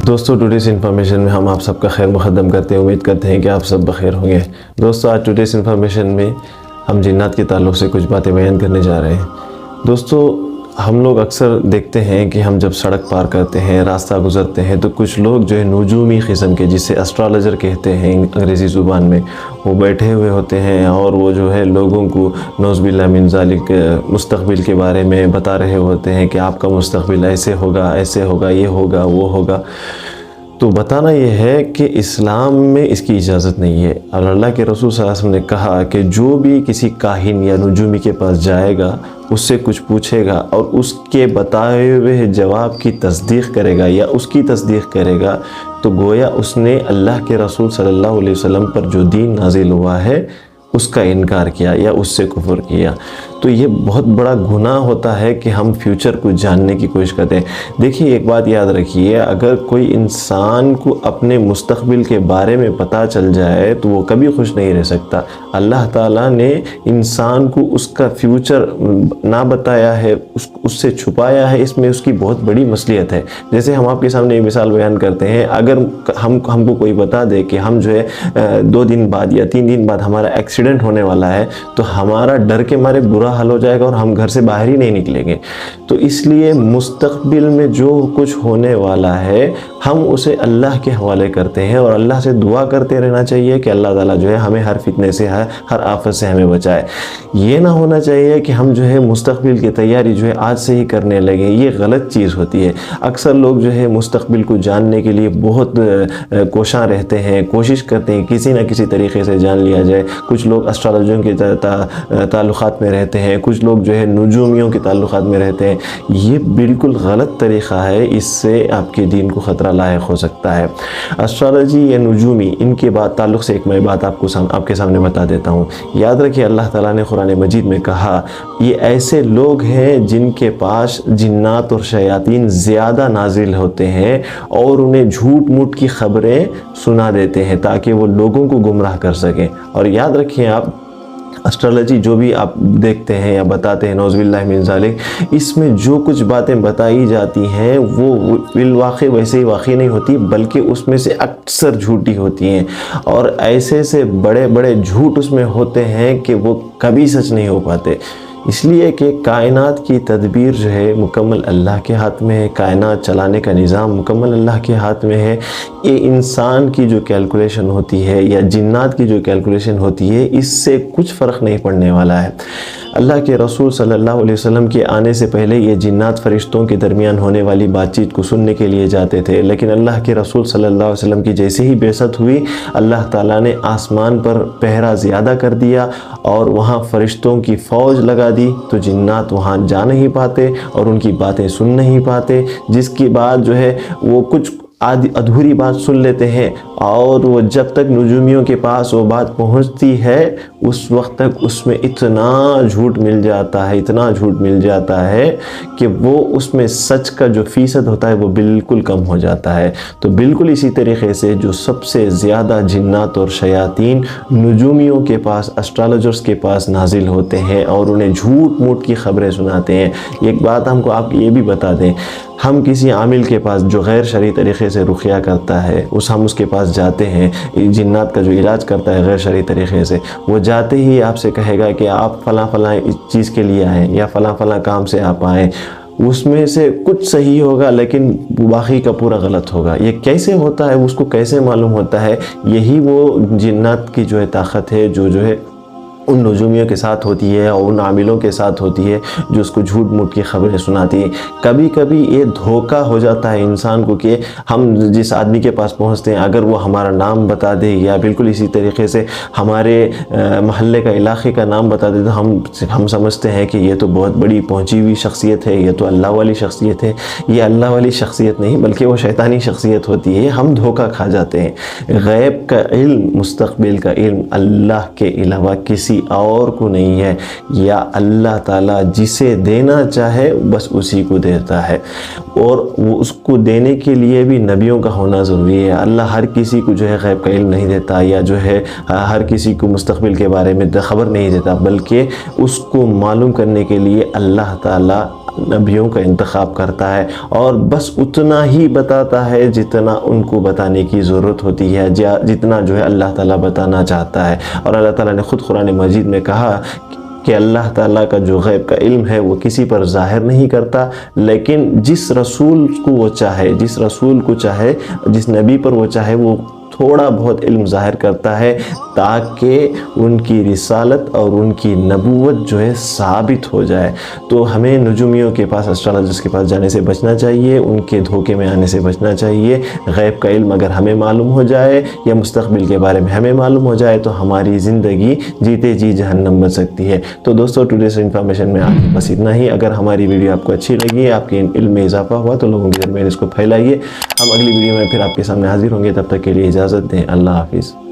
دوستو today's information میں ہم آپ سب کا خیر مقدم کرتے ہیں. امید کرتے ہیں کہ آپ سب بخیر ہوں گے. دوستو آج ٹوڈیز انفارمیشن میں ہم جنات کے تعلق سے کچھ باتیں بیان کرنے جا رہے ہیں. دوستو ہم لوگ اکثر دیکھتے ہیں کہ ہم جب سڑک پار کرتے ہیں, راستہ گزرتے ہیں, تو کچھ لوگ جو ہے نجومی قسم کے, جسے اسٹرالوجر کہتے ہیں انگریزی زبان میں, وہ بیٹھے ہوئے ہوتے ہیں اور وہ جو ہے لوگوں کو نعوذ باللہ من ذالک مستقبل کے بارے میں بتا رہے ہوتے ہیں کہ آپ کا مستقبل ایسے ہوگا, ایسے ہوگا, یہ ہوگا, وہ ہوگا. تو بتانا یہ ہے کہ اسلام میں اس کی اجازت نہیں ہے. اور اللہ کے رسول صلی اللہ علیہ وسلم نے کہا کہ جو بھی کسی کاہن یا نجومی کے پاس جائے گا, اس سے کچھ پوچھے گا اور اس کے بتائے ہوئے جواب کی تصدیق کرے گا یا اس کی تصدیق کرے گا, تو گویا اس نے اللہ کے رسول صلی اللہ علیہ وسلم پر جو دین نازل ہوا ہے اس کا انکار کیا یا اس سے کفر کیا. تو یہ بہت بڑا گناہ ہوتا ہے کہ ہم فیوچر کو جاننے کی کوشش کرتے ہیں. دیکھیے ایک بات یاد رکھیے, اگر کوئی انسان کو اپنے مستقبل کے بارے میں پتہ چل جائے تو وہ کبھی خوش نہیں رہ سکتا. اللہ تعالیٰ نے انسان کو اس کا فیوچر نہ بتایا ہے, اس سے چھپایا ہے, اس میں اس کی بہت بڑی مصلحت ہے. جیسے ہم آپ کے سامنے ایک مثال بیان کرتے ہیں, اگر ہم کو کوئی بتا دے کہ ہم جو ہے 2 دن بعد یا 3 دن بعد ہمارا ایکسیڈنٹ ہونے والا ہے, تو ہمارا ڈر کے مارے برا حال ہو جائے گا اور ہم گھر سے باہر ہی نہیں نکلیں گے. تو اس لیے مستقبل میں جو کچھ ہونے والا ہے ہم اسے اللہ کے حوالے کرتے ہیں اور اللہ سے دعا کرتے رہنا چاہیے کہ اللہ تعالیٰ جو ہے ہمیں ہر فتنے سے, ہر آفت سے ہمیں بچائے. یہ نہ ہونا چاہیے کہ ہم جو ہے مستقبل کی تیاری جو ہے آج سے ہی کرنے لگیں. یہ غلط چیز ہوتی ہے. اکثر لوگ جو ہے مستقبل کو جاننے کے لیے بہت کوشاں رہتے ہیں, کوشش کرتے ہیں کسی نہ کسی طریقے سے جان لیا جائے. کچھ لوگ اسٹرالوجروں کے تعلقات میں رہتے ہیں, کچھ لوگ جو ہے نجومیوں کے تعلقات میں رہتے ہیں. یہ بالکل غلط طریقہ ہے, اس سے آپ کے دین کو خطرہ لاحق ہو سکتا ہے. اسٹرالوجی یا نجومی, ان کے تعلق سے ایک میں بات آپ کے سامنے بتا دیتا ہوں. یاد رکھیے اللہ تعالیٰ نے قرآن مجید میں کہا, یہ ایسے لوگ ہیں جن کے پاس جنات اور شیاطین زیادہ نازل ہوتے ہیں اور انہیں جھوٹ موٹ کی خبریں سنا دیتے ہیں تاکہ وہ لوگوں کو گمراہ کر سکیں. اور یاد رکھیں آپ, اسٹرالوجی جو بھی آپ دیکھتے ہیں یا بتاتے ہیں نعوذ باللہ من ذالک, اس میں جو کچھ باتیں بتائی جاتی ہیں وہ بالواقع ویسے ہی واقع نہیں ہوتی, بلکہ اس میں سے اکثر جھوٹی ہوتی ہیں. اور ایسے سے بڑے بڑے جھوٹ اس میں ہوتے ہیں کہ وہ کبھی سچ نہیں ہو پاتے. اس لیے کہ کائنات کی تدبیر جو ہے مکمل اللہ کے ہاتھ میں ہے, کائنات چلانے کا نظام مکمل اللہ کے ہاتھ میں ہے. یہ انسان کی جو کیلکولیشن ہوتی ہے یا جنات کی جو کیلکولیشن ہوتی ہے, اس سے کچھ فرق نہیں پڑنے والا ہے. اللہ کے رسول صلی اللہ علیہ وسلم کے آنے سے پہلے یہ جنات فرشتوں کے درمیان ہونے والی بات چیت کو سننے کے لیے جاتے تھے, لیکن اللہ کے رسول صلی اللہ علیہ وسلم کی جیسے ہی بعثت ہوئی, اللہ تعالیٰ نے آسمان پر پہرا زیادہ کر دیا اور وہاں فرشتوں کی فوج لگا دی, تو جنات وہاں جا نہیں پاتے اور ان کی باتیں سن نہیں پاتے. جس کی بات جو ہے وہ کچھ ادھوری بات سن لیتے ہیں, اور وہ جب تک نجومیوں کے پاس وہ بات پہنچتی ہے اس وقت تک اس میں اتنا جھوٹ مل جاتا ہے, اتنا جھوٹ مل جاتا ہے کہ وہ اس میں سچ کا جو فیصد ہوتا ہے وہ بالکل کم ہو جاتا ہے. تو بالکل اسی طریقے سے جو سب سے زیادہ جنات اور شیاطین نجومیوں کے پاس, اسٹرالوجرز کے پاس نازل ہوتے ہیں اور انہیں جھوٹ موٹ کی خبریں سناتے ہیں. ایک بات ہم کو آپ یہ بھی بتا دیں, ہم کسی عامل کے پاس جو غیر شرعی طریقے سے رقیہ کرتا ہے, ہم اس کے پاس جاتے ہیں, جنات کا جو علاج کرتا ہے غیر شرعی طریقے سے, وہ جاتے ہی آپ سے کہے گا کہ آپ فلاں فلاں چیز کے لیے آئیں یا فلاں فلاں کام سے آپ آئیں. اس میں سے کچھ صحیح ہوگا لیکن باقی کا پورا غلط ہوگا. یہ کیسے ہوتا ہے, اس کو کیسے معلوم ہوتا ہے؟ یہی وہ جنات کی جو ہے طاقت ہے جو ہے ان نجومیوں کے ساتھ ہوتی ہے اور ان عاملوں کے ساتھ ہوتی ہے جو اس کو جھوٹ موٹ کی خبریں سناتی ہیں. کبھی کبھی یہ دھوکہ ہو جاتا ہے انسان کو کہ ہم جس آدمی کے پاس پہنچتے ہیں, اگر وہ ہمارا نام بتا دے یا بالکل اسی طریقے سے ہمارے محلے کا, علاقے کا نام بتا دے, تو ہم سمجھتے ہیں کہ یہ تو بہت بڑی پہنچی ہوئی شخصیت ہے, یہ تو اللہ والی شخصیت ہے. یہ اللہ والی شخصیت نہیں بلکہ وہ شیطانی شخصیت ہوتی ہے. ہم دھوکہ کھا جاتے ہیں. غیب کا علم, مستقبل کا علم اللہ کے علاوہ کسی اور کو نہیں ہے, یا اللہ تعالیٰ جسے دینا چاہے بس اسی کو دیتا ہے. اور وہ اس کو دینے کے لیے بھی نبیوں کا ہونا ضروری ہے۔ اللہ ہر کسی کو جو ہے غیب کا علم نہیں دیتا، یا جو ہے ہر کسی کو مستقبل کے بارے میں خبر نہیں دیتا، بلکہ اس کو معلوم کرنے کے لیے اللہ تعالیٰ نبیوں کا انتخاب کرتا ہے، اور بس اتنا ہی بتاتا ہے جتنا ان کو بتانے کی ضرورت ہوتی ہے، جتنا جو ہے اللہ تعالیٰ بتانا چاہتا ہے۔ اور اللہ تعالیٰ نے خود قرآن مجید میں کہا کہ اللہ تعالیٰ کا جو غیب کا علم ہے وہ کسی پر ظاہر نہیں کرتا، لیکن جس رسول کو وہ چاہے، جس رسول کو چاہے، جس نبی پر وہ چاہے، وہ تھوڑا بہت علم ظاہر کرتا ہے تاکہ ان کی رسالت اور ان کی نبوت جو ہے ثابت ہو جائے۔ تو ہمیں نجومیوں کے پاس، اسٹرالوجرز کے پاس جانے سے بچنا چاہیے، ان کے دھوکے میں آنے سے بچنا چاہیے۔ غیب کا علم اگر ہمیں معلوم ہو جائے یا مستقبل کے بارے میں ہمیں معلوم ہو جائے تو ہماری زندگی جیتے جی جہنم بن سکتی ہے۔ تو دوستو، ٹوڈیز انفارمیشن میں آج بس اتنا ہی۔ اگر ہماری ویڈیو آپ کو اچھی لگی، آپ کے علم میں اضافہ ہوا تو لوگوں کے درمیان اس کو پھیلائیے۔ ہم اگلی ویڈیو میں پھر آپ کے سامنے حاضر ہوں گے، تب تک کے لیے اجازت دیں۔ اللہ حافظ۔